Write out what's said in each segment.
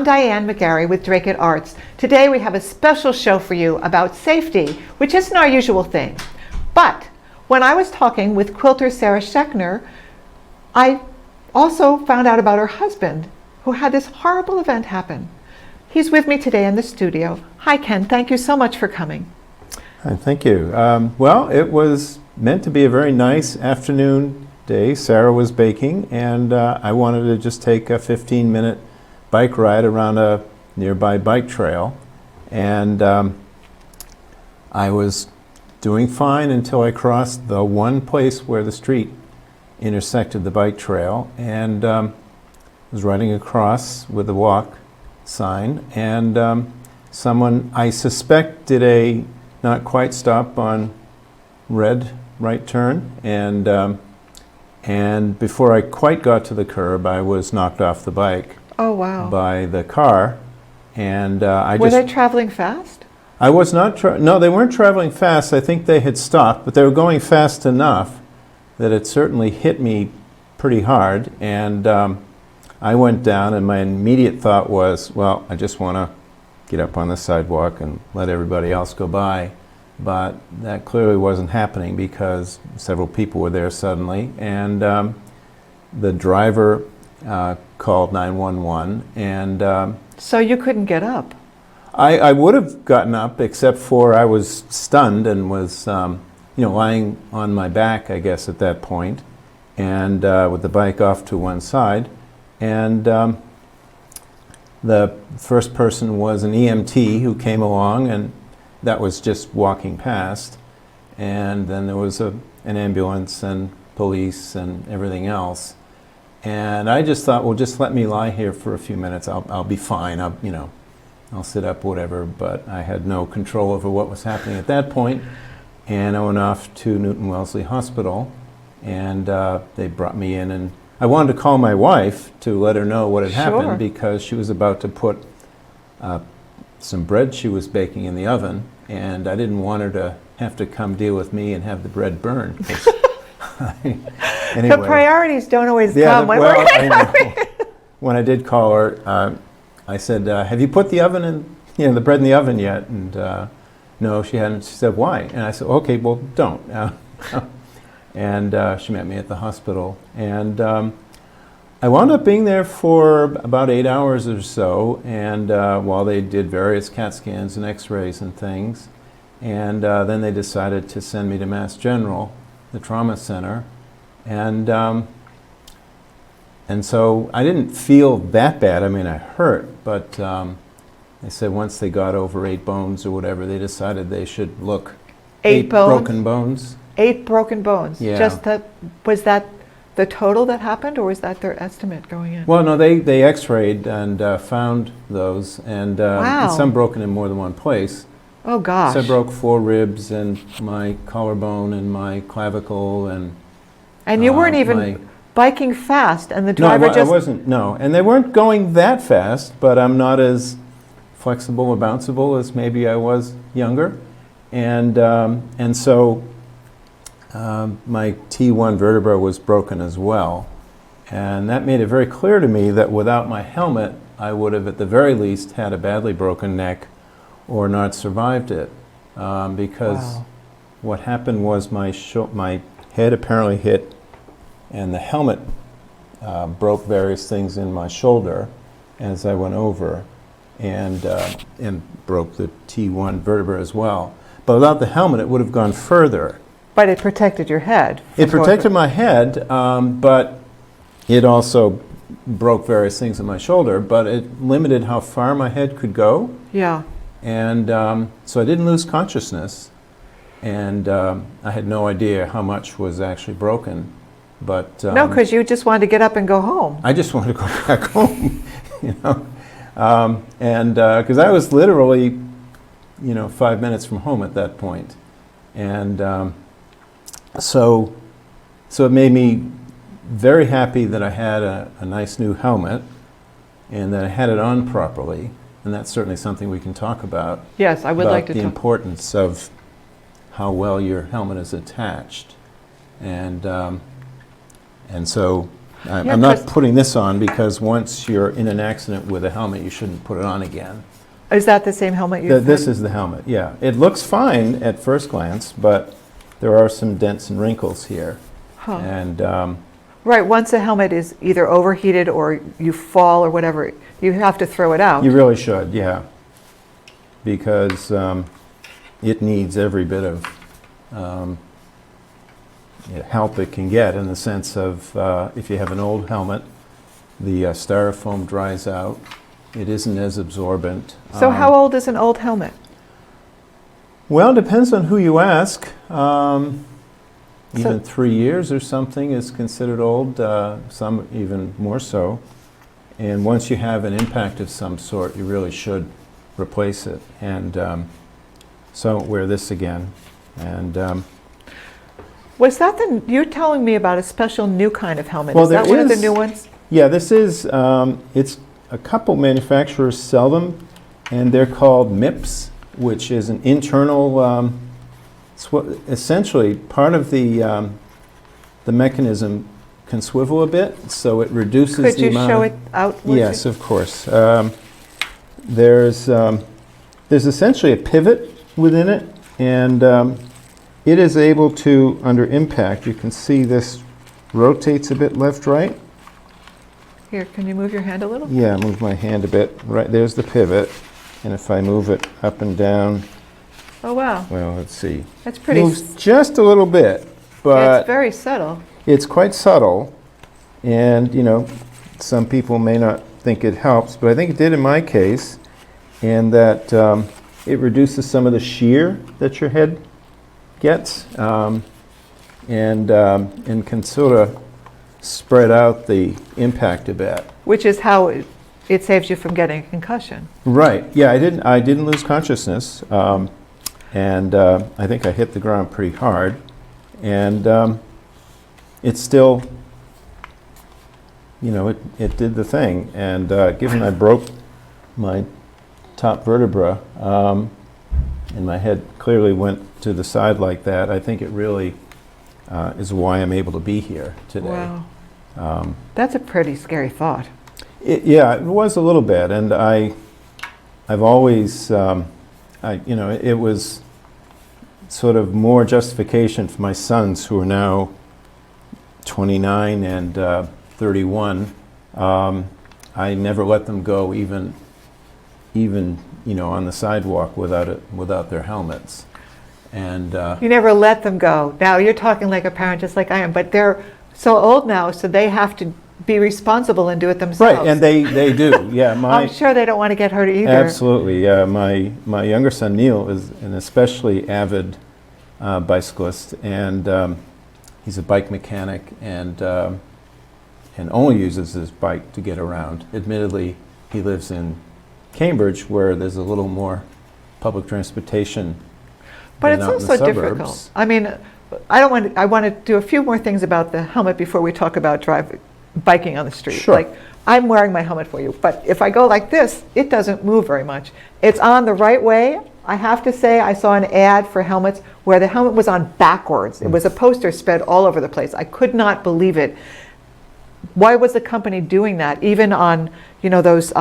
I'm Diane McGarry with Dracut Arts. Today we have a special show for you about safety, which isn't our usual thing. But when I was talking with quilter Sarah Schechner, I also found out about her husband, who had this horrible event happen. He's with me today in the studio. Hi, Ken. Thank you so much for coming. Hi, thank you. Well, it was meant to be a very nice afternoon day. Sarah was baking, and I wanted to just take a 15-minute bike ride around a nearby bike trail. And I was doing fine until I crossed the one place where the street intersected the bike trail, and was riding across with the walk sign, and someone, I suspect, did a not quite stop on red right turn, and before I quite got to the curb, I was knocked off the bike. Oh, wow. By the car, and Were they traveling fast? I was not. No, they weren't traveling fast. I think they had stopped, but they were going fast enough that it certainly hit me pretty hard, and I went down, and my immediate thought was, well, I just want to get up on the sidewalk and let everybody else go by. But that clearly wasn't happening because several people were there suddenly, and the driver called 911, and so you couldn't get up? I would have gotten up, except for I was stunned and was lying on my back, I guess, at that point, and with the bike off to one side. And the first person was an EMT who came along, and that was just walking past. And then there was an ambulance and police and everything else. And I just thought, well, just let me lie here for a few minutes. I'll be fine. I'll sit up, whatever. But I had no control over what was happening at that point. And I went off to Newton Wellesley Hospital, and they brought me in, and I wanted to call my wife to let her know what had happened, because she was about to put some bread she was baking in the oven, and I didn't want her to have to come deal with me and have the bread burned. Anyway, the priorities don't always come when we're When I did call her, I said, have you put the the bread in the oven yet? And no, she hadn't. She said, why? And I said, okay, well, don't. And she met me at the hospital. And I wound up being there for about 8 hours or so, and while they did various CAT scans and x-rays and things. And then they decided to send me to Mass General, the trauma center. And so I didn't feel that bad. I mean, I hurt, but they said once they got over 8 bones or whatever, they decided they should look. 8 bones? Broken bones. 8 broken bones. Yeah. Was that the total that happened, or was that their estimate going in? Well, no, they x-rayed and found those, and wow. Some broken in more than one place. Oh, gosh. So I broke 4 ribs and my collarbone and my clavicle, and you weren't even biking fast, and the driver I wasn't, no. And they weren't going that fast, but I'm not as flexible or bounceable as maybe I was younger. And so my T1 vertebra was broken as well. And that made it very clear to me that without my helmet, I would have at the very least had a badly broken neck or not survived it. Because wow. What happened was my head apparently hit, and the helmet broke various things in my shoulder as I went over, and broke the T1 vertebra as well. But without the helmet, it would have gone further. But it protected your head. It protected my head, but it also broke various things in my shoulder, but it limited how far my head could go. Yeah. And so I didn't lose consciousness, and I had no idea how much was actually broken. But no, because you just wanted to get up and go home. I just wanted to go back home, and because I was literally, 5 minutes from home at that point, and so it made me very happy that I had a nice new helmet, and that I had it on properly, and that's certainly something we can talk about. Yes, I would like to talk about the importance of how well your helmet is attached, and so Yeah, I'm not 'cause- putting this on because once you're in an accident with a helmet, you shouldn't put it on again. Is that the same helmet you This is the helmet, yeah. It looks fine at first glance, but there are some dents and wrinkles here. Huh. And Right, once a helmet is either overheated or you fall or whatever, you have to throw it out. you really should, yeah. Because it needs every bit of help it can get, in the sense of if you have an old helmet, the styrofoam dries out. It isn't as absorbent. So how old is an old helmet? Well, it depends on who you ask. Even So- 3 years or something is considered old, some even more so. And once you have an impact of some sort, you really should replace it. And so I won't wear this again. And Was that you're telling me about a special new kind of helmet? Well, Is that there one of the is- new ones? yeah, this is, it's a couple manufacturers sell them, and they're called MIPS, which is an internal, essentially part of the mechanism can swivel a bit, so it reduces Could the you amount show of- it out? would you? Yes, of course. There's essentially a pivot within it, and it is able to, under impact, you can see this rotates a bit left-right. Here, can you move your hand a little? Yeah, move my hand a bit. Right, there's the pivot. And if I move it up and down, Oh, wow. well, let's see. That's pretty, Moves just a little bit, yeah, but it's very subtle. it's quite subtle. And, you know, some people may not think it helps, but I think it did in my case. And that it reduces some of the shear that your head gets, and can sort of spread out the impact a bit. Which is how it saves you from getting a concussion. Right. Yeah, I didn't lose consciousness, and I think I hit the ground pretty hard, and it still, you know, it did the thing. And given I broke my top vertebra, and my head clearly went to the side like that, I think it really is why I'm able to be here today. Wow. That's a pretty scary thought. Yeah, it was a little bit, and I've always, you know, it was sort of more justification for my sons, who are now 29 and 31. I never let them go even you know, on the sidewalk without their helmets, and You never let them go. Now, you're talking like a parent, just like I am, but they're so old now, so they have to be responsible and do it themselves. right, and they do. Yeah, I'm sure they don't want to get hurt either. absolutely. Yeah, my younger son Neil is an especially avid bicyclist, and he's a bike mechanic, and only uses his bike to get around. Admittedly, he lives in Cambridge, where there's a little more public transportation. But than it's out in the also suburbs. difficult. I mean, I want to do a few more things about the helmet before we talk about biking on the street. Sure. Like, I'm wearing my helmet for you, but if I go like this, it doesn't move very much. It's on the right way. I have to say, I saw an ad for helmets where the helmet was on backwards. It was a poster spread all over the place. I could not believe it. Why was the company doing that? Even on, you know, those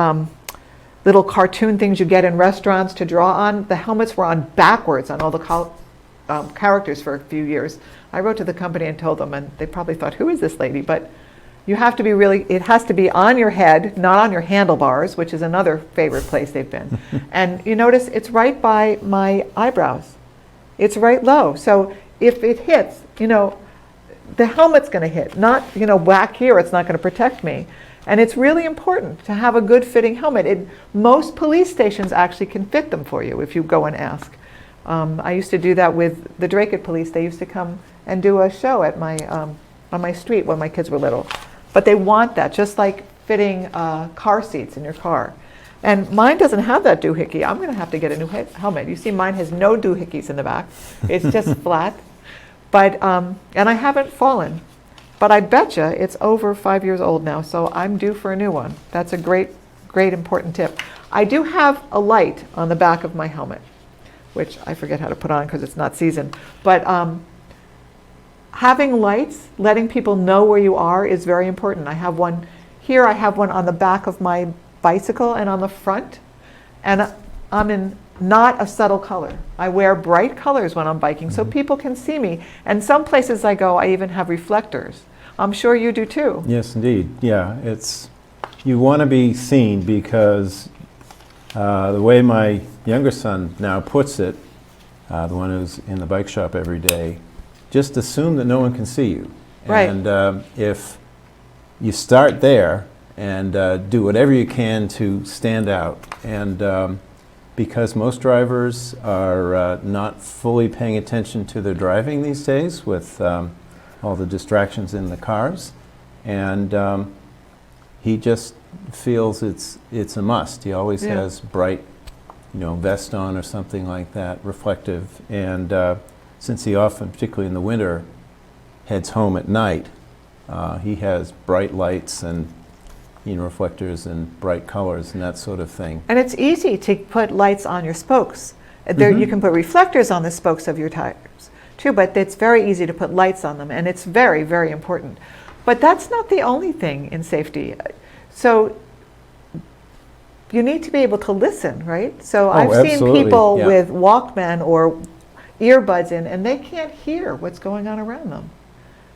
little cartoon things you get in restaurants to draw on, the helmets were on backwards on all the characters for a few years. I wrote to the company and told them, and they probably thought, who is this lady? But you have to be it has to be on your head, not on your handlebars, which is another favorite place they've been. And you notice it's right by my eyebrows. It's right low. So if it hits, you know, the helmet's going to hit, not, you know, whack here, it's not going to protect me. And it's really important to have a good fitting helmet. Most police stations actually can fit them for you if you go and ask. I used to do that with the Dracut police. They used to come and do a show at on my street when my kids were little. But they want that, just like fitting car seats in your car. And mine doesn't have that doohickey. I'm going to have to get a new helmet. You see, mine has no doohickeys in the back. It's just flat. But and I haven't fallen. But I betcha it's over 5 years old now, so I'm due for a new one. That's a great, great important tip. I do have a light on the back of my helmet, which I forget how to put on because it's not seasoned. But having lights, letting people know where you are is very important. I have one here, I have one on the back of my bicycle and on the front, and I'm in not a subtle color. I wear bright colors when I'm biking so people can see me. And some places I go, I even have reflectors. I'm sure you do too. Yes, indeed. Yeah, you want to be seen because the way my younger son now puts it, the one who's in the bike shop every day, just assume that no one can see you. Right. And if you start there and do whatever you can to stand out, and because most drivers are not fully paying attention to their driving these days with all the distractions in the cars, and he just feels it's a must. He always has bright, vest on or something like that, reflective, and since he often, particularly in the winter, heads home at night, he has bright lights and reflectors and bright colors and that sort of thing. And it's easy to put lights on your spokes. There, you can put reflectors on the spokes of your tires too, but it's very easy to put lights on them, and it's very, very important. But that's not the only thing in safety. So you need to be able to listen, right? So I've seen people with Walkman or earbuds in, and they can't hear what's going on around them,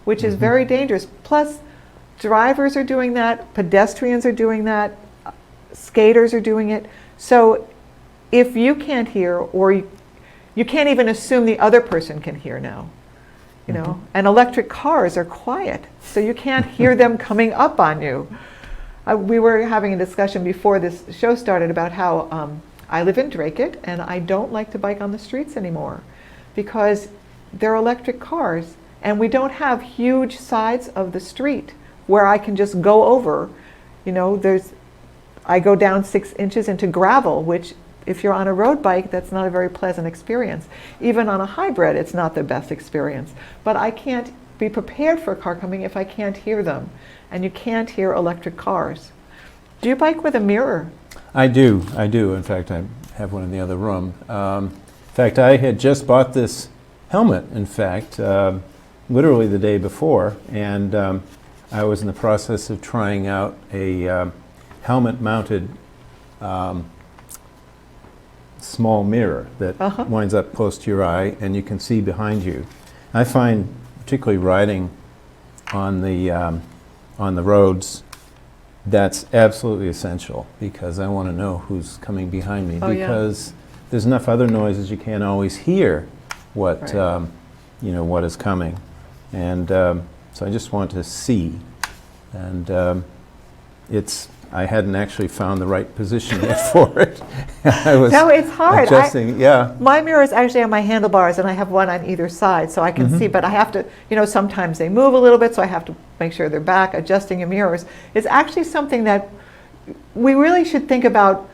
which is very dangerous. Plus, drivers are doing that, pedestrians are doing that, skaters are doing it. So if you can't hear, or you can't even assume the other person can hear now, and electric cars are quiet, so you can't hear them coming up on you. We were having a discussion before this show started about how I live in Dracut, and I don't like to bike on the streets anymore because they're electric cars, and we don't have huge sides of the street where I can just go over. I go down 6 inches into gravel, which if you're on a road bike, that's not a very pleasant experience. Even on a hybrid, it's not the best experience. But I can't be prepared for a car coming if I can't hear them. And you can't hear electric cars. Do you bike with a mirror? I do. In fact, I have one in the other room. In fact, I had just bought this helmet, literally the day before, and I was in the process of trying out a helmet-mounted small mirror that winds up close to your eye, and you can see behind you. I find, particularly riding on the roads, that's absolutely essential because I want to know who's coming behind me, because there's enough other noises you can't always hear what what is coming, and so I just want to see, and I hadn't actually found the right position yet for it. I was it's hard. Adjusting, My mirror is actually on my handlebars, and I have one on either side, so I can see, but I have to, sometimes they move a little bit, so I have to make sure they're back. Adjusting your mirrors is actually something that we really should think about,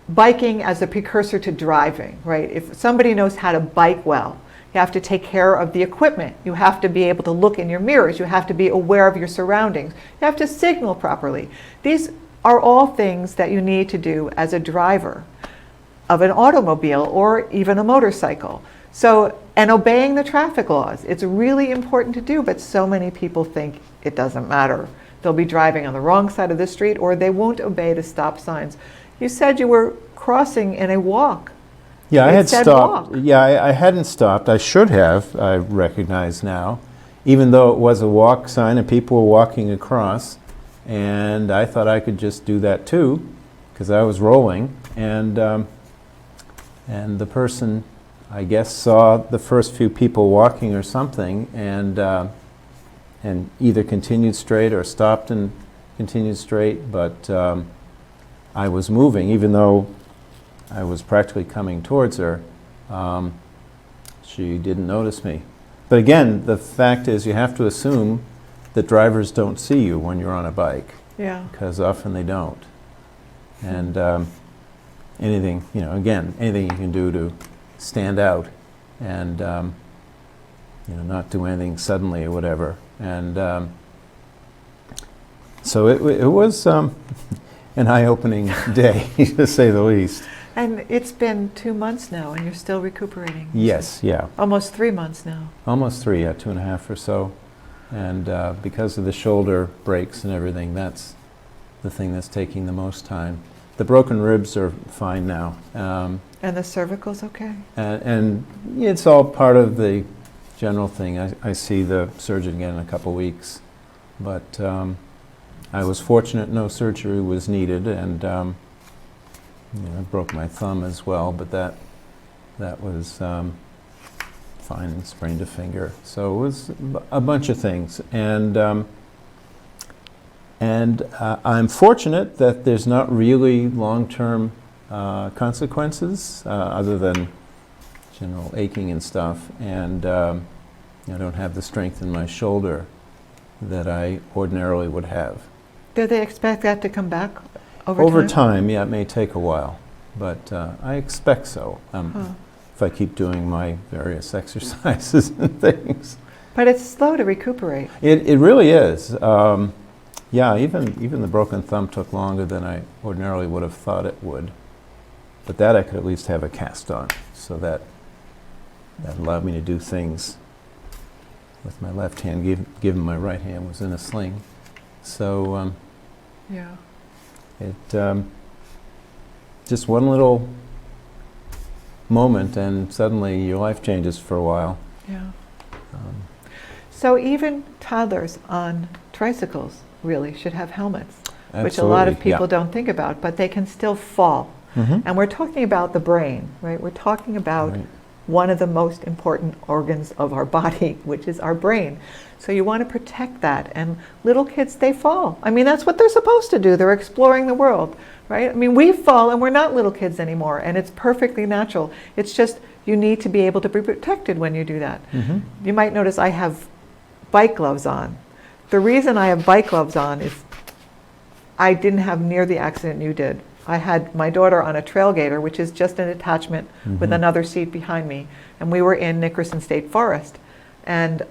biking as a precursor to driving, right? If somebody knows how to bike well, you have to take care of the equipment. You have to be able to look in your mirrors. You have to be aware of your surroundings. You have to signal properly. These are all things that you need to do as a driver of an automobile or even a motorcycle. So, and obeying the traffic laws. It's really important to do, but so many people think it doesn't matter. They'll be driving on the wrong side of the street, or they won't obey the stop signs. You said you were crossing in a walk. Yeah, I had stopped. Walk. Yeah, I hadn't stopped. I should have, I recognize now, even though it was a walk sign and people were walking across. And I thought I could just do that too, because I was rolling. And the person, I guess, saw the first few people walking or something, and either continued straight or stopped and continued straight. But I was moving, even though I was practically coming towards her. She didn't notice me. But again, the fact is, you have to assume that drivers don't see you when you're on a bike. Yeah. Because often they don't. And anything, anything you can do to stand out and, not do anything suddenly or whatever. And so it was an eye-opening day, to say the least. And it's been 2 months now, and you're still recuperating. Yes, yeah. Almost 3 months now. Almost 3, yeah, 2.5 or so. And because of the shoulder breaks and everything, that's the thing that's taking the most time. The broken ribs are fine now. And the cervical's okay? And it's all part of the general thing. I see the surgeon again in a couple weeks. But I was fortunate no surgery was needed, and I broke my thumb as well, but that was fine, and sprained a finger. So it was a bunch of things. And I'm fortunate that there's not really long-term consequences other than general aching and stuff. And I don't have the strength in my shoulder that I ordinarily would have. Do they expect that to come back over time? Yeah, it may take a while, but I expect so. If I keep doing my various exercises and things. But it's slow to recuperate. It really is. Yeah, even the broken thumb took longer than I ordinarily would have thought it would. But that I could at least have a cast on, so that allowed me to do things with my left hand, given my right hand was in a sling. So yeah, it just one little moment, and suddenly your life changes for a while. Yeah. So even toddlers on tricycles really should have helmets, which a lot of people don't think about, but they can still fall. And we're talking about the brain, right? We're talking about one of the most important organs of our body, which is our brain. So you want to protect that. And little kids, they fall. I mean, that's what they're supposed to do. They're exploring the world, right? I mean, we fall and we're not little kids anymore, and it's perfectly natural. It's just you need to be able to be protected when you do that. You might notice I have bike gloves on. The reason I have bike gloves on is I didn't have near the accident you did. I had my daughter on a Trailgater, which is just an attachment with another seat behind me. And we were in Nickerson State Forest. And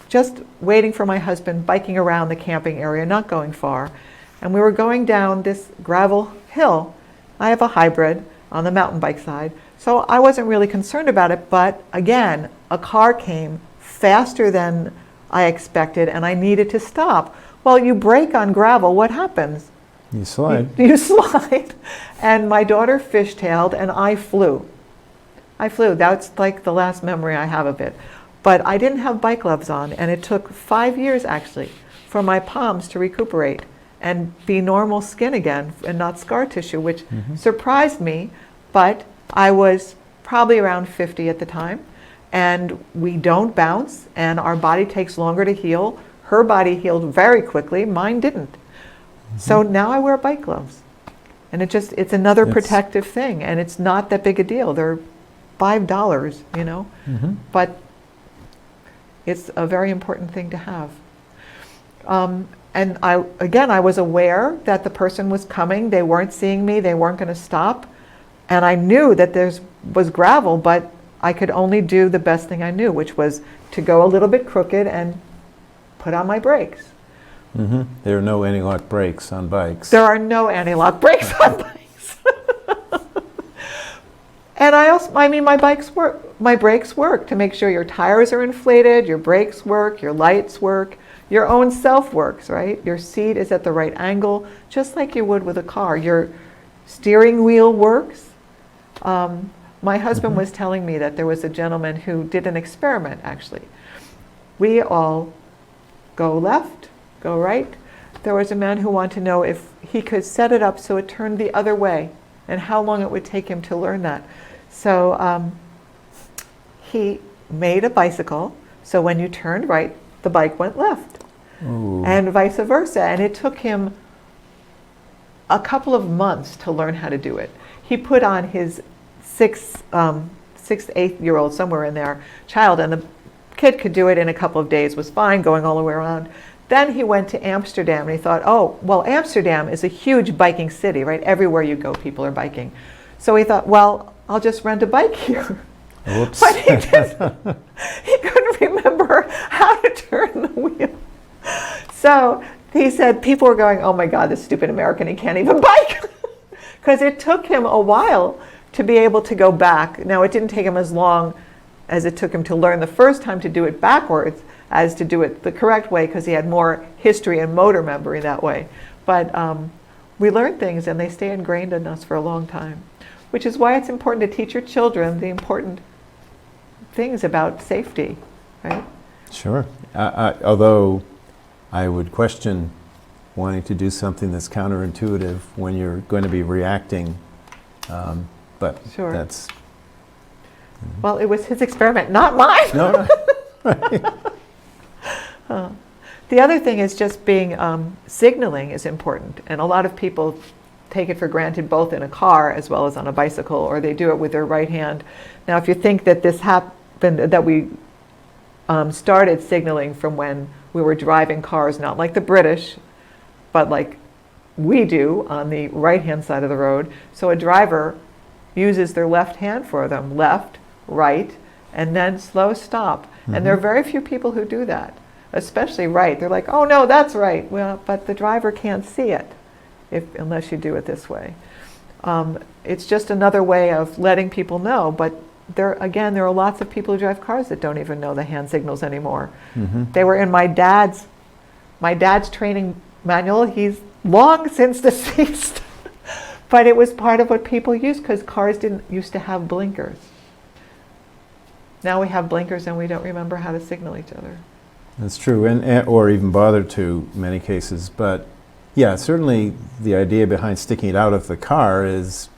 just waiting for my husband, biking around the camping area, not going far. And we were going down this gravel hill. I have a hybrid on the mountain bike side. So I wasn't really concerned about it. But again, a car came faster than I expected, and I needed to stop. Well, you brake on gravel, what happens? You slide. You slide. And my daughter fishtailed, and I flew. That's like the last memory I have of it. But I didn't have bike gloves on, and it took 5 years, actually, for my palms to recuperate and be normal skin again and not scar tissue, which surprised me. But I was probably around 50 at the time, and we don't bounce, and our body takes longer to heal. Her body healed very quickly. Mine didn't. So now I wear bike gloves, and it's another protective thing, and it's not that big a deal. They're $5, but it's a very important thing to have. And I was aware that the person was coming. They weren't seeing me. They weren't going to stop, and I knew that there was gravel, but I could only do the best thing I knew, which was to go a little bit crooked and put on my brakes. There are no anti-lock brakes on bikes. There are no anti-lock brakes on bikes. And my brakes work to make sure your tires are inflated, your brakes work, your lights work, your own self works, right? Your seat is at the right angle, just like you would with a car. Your steering wheel works. My husband was telling me that there was a gentleman who did an experiment, actually. We all go left, go right. There was a man who wanted to know if he could set it up so it turned the other way and how long it would take him to learn that. So he made a bicycle, so when you turned right, the bike went left. Ooh. And vice versa. And it took him a couple of months to learn how to do it. He put on his 8-year-old, somewhere in there, child, and the kid could do it in a couple of days, was fine, going all the way around. Then he went to Amsterdam, and he thought, oh, well, Amsterdam is a huge biking city, right? Everywhere you go, people are biking. So he thought, well, I'll just rent a bike here. Whoops. But he couldn't remember how to turn the wheel. So he said, people were going, oh my God, this stupid American, he can't even bike. Because it took him a while to be able to go back. Now, it didn't take him as long as it took him to learn the first time to do it backwards as to do it the correct way, because he had more history and motor memory that way. But we learn things and they stay ingrained in us for a long time, which is why it's important to teach your children the important things about safety, right? Sure. Although I would question wanting to do something that's counterintuitive when you're going to be reacting, but Sure. that's... Well, it was his experiment, not mine. No, right. The other thing is just being, signaling is important. And a lot of people take it for granted both in a car as well as on a bicycle, or they do it with their right hand. Now, if you think that this happened, that we started signaling from when we were driving cars, not like the British, but like we do on the right-hand side of the road. So a driver uses their left hand for them, left, right, and then slow stop. Mm-hmm. And there are very few people who do that, especially right. They're like, oh no, that's right. Well, but the driver can't see it unless you do it this way. It's just another way of letting people know, but there are lots of people who drive cars that don't even know the hand signals anymore. Mm-hmm. They were in my dad's training manual. He's long since deceased. But it was part of what people used because cars didn't used to have blinkers. Now we have blinkers and we don't remember how to signal each other. That's true, and or even bother to in many cases. But yeah, certainly the idea behind sticking it out of the car is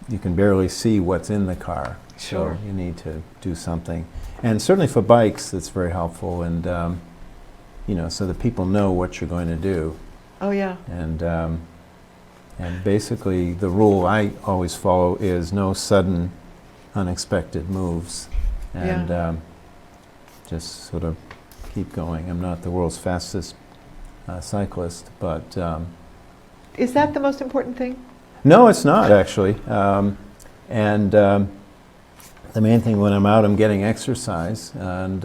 you can barely see what's in the car. Sure. So you need to do something. And certainly for bikes, it's very helpful, and so that people know what you're going to do. Oh yeah. And basically the rule I always follow is no sudden, unexpected moves. And just sort of keep going. I'm not the world's fastest cyclist, but... Is that the most important thing? No, it's not, actually. The main thing when I'm out, I'm getting exercise and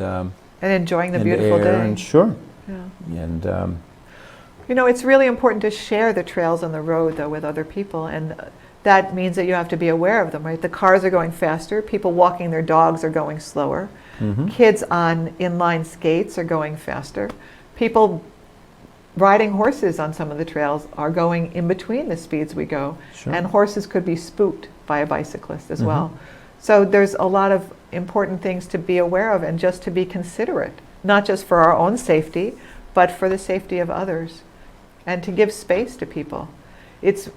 enjoying the and beautiful air, day. and sure. Yeah. And it's really important to share the trails on the road, though, with other people, and that means that you have to be aware of them, right? The cars are going faster, people walking their dogs are going slower, mhm. kids on inline skates are going faster, people riding horses on some of the trails are going in between the speeds we go, Sure. and horses could be spooked by a bicyclist as Mhm. well. So there's a lot of important things to be aware of and just to be considerate, not just for our own safety, but for the safety of others, and to give space to people. It's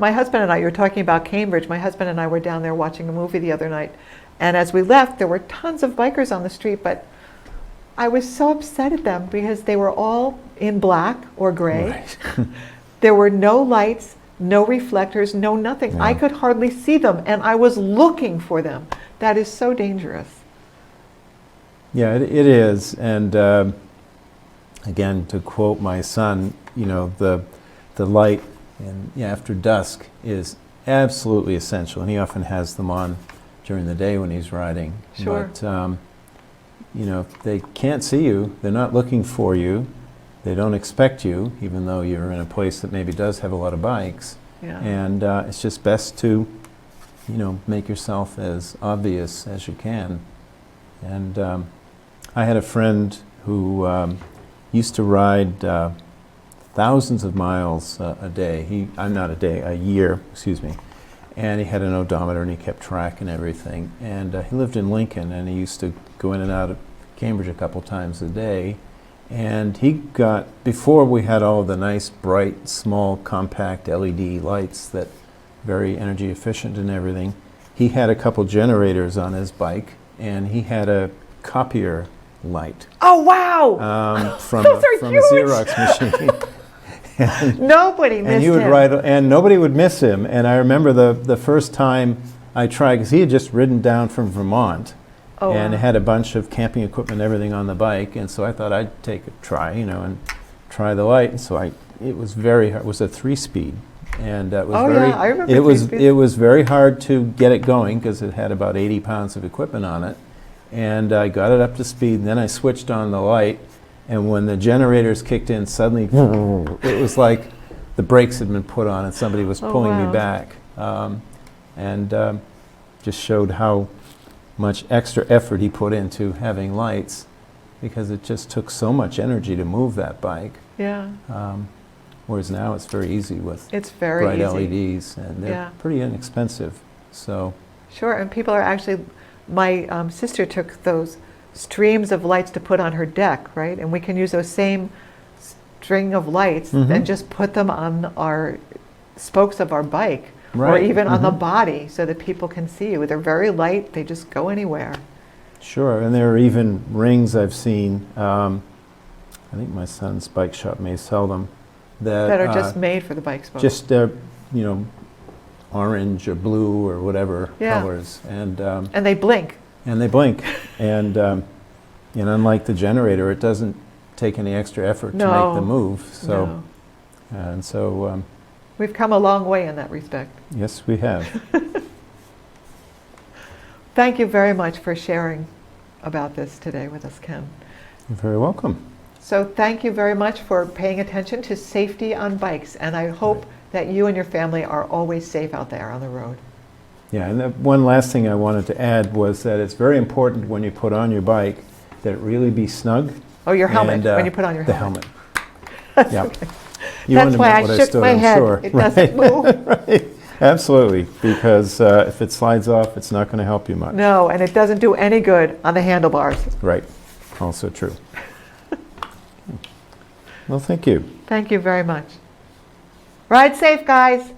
my husband and I, you were talking about Cambridge, my husband and I were down there watching a movie the other night, and as we left there were tons of bikers on the street, but I was so upset at them because they were all in black or gray. Right. There were no lights, no reflectors, no nothing. Yeah. I could hardly see them, and I was looking for them. That is so dangerous. Yeah, it is. And again, to quote my son, the light after dusk is absolutely essential, and he often has them on during the day when he's riding. Sure. But they can't see you. They're not looking for you. They don't expect you, even though you're in a place that maybe does have a lot of bikes. Yeah. And it's just best to, make yourself as obvious as you can. And I had a friend who used to ride thousands of miles a year, excuse me. And he had an odometer and he kept track and everything. And he lived in Lincoln, and he used to go in and out of Cambridge a couple times a day. And he got, before we had all the nice, bright, small, compact LED lights that very energy efficient and everything, he had a couple generators on his bike, and he had a copier light Oh, wow! from Those are a huge! Xerox machine. Nobody missed And he would him. ride, and nobody would miss him. And I remember the first time I tried, because he had just ridden down from Vermont, Oh, and wow. had a bunch of camping equipment, everything on the bike, and so I thought I'd take a try, and try the light. And so it was very hard. It was a 3-speed, and it was Oh, very. yeah, I remember it was 3-speed. it was very hard to get it going because it had about 80 pounds of equipment on it, and I got it up to speed. And then I switched on the light, and when the generators kicked in, suddenly it was like the brakes had been put on and somebody was Oh, pulling wow. me back. and just showed how much extra effort he put into having lights, because it just took so much energy to move that bike. Yeah. Whereas now it's very easy with It's very bright easy. LEDs, and they're Yeah. pretty inexpensive. So Sure, and people are actually, my sister took those streams of lights to put on her deck, right? And we can use those same string of lights and just put them on our spokes of our bike, or Right. even on the body, so that people can see you. They're very light, they just go anywhere. sure, and there are even rings I've seen. I think my son's bike shop may sell them. That are just made for the bike spoke. just orange or blue or whatever Yeah. colors, and they blink. they blink, and unlike the generator, it doesn't take any extra effort to make the move. So No. We've come a long way in that respect. yes, we have. Thank you very much for sharing about this today with us, Ken. You're very welcome. So thank you very much for paying attention to safety on bikes, and I hope that you and your family are always safe out there on the road. Yeah, and one last thing I wanted to add was that it's very important when you put on your bike that it really be snug. Oh, your helmet, and, when you put on your the helmet. helmet. Yeah. You That's why I understand what shook stood, my I'm head. sure. It doesn't move. Right. Absolutely, because if it slides off, it's not going to help you much. No, and it doesn't do any good on the handlebars. Right. Also true. Well, thank you. Thank you very much. Ride safe, guys.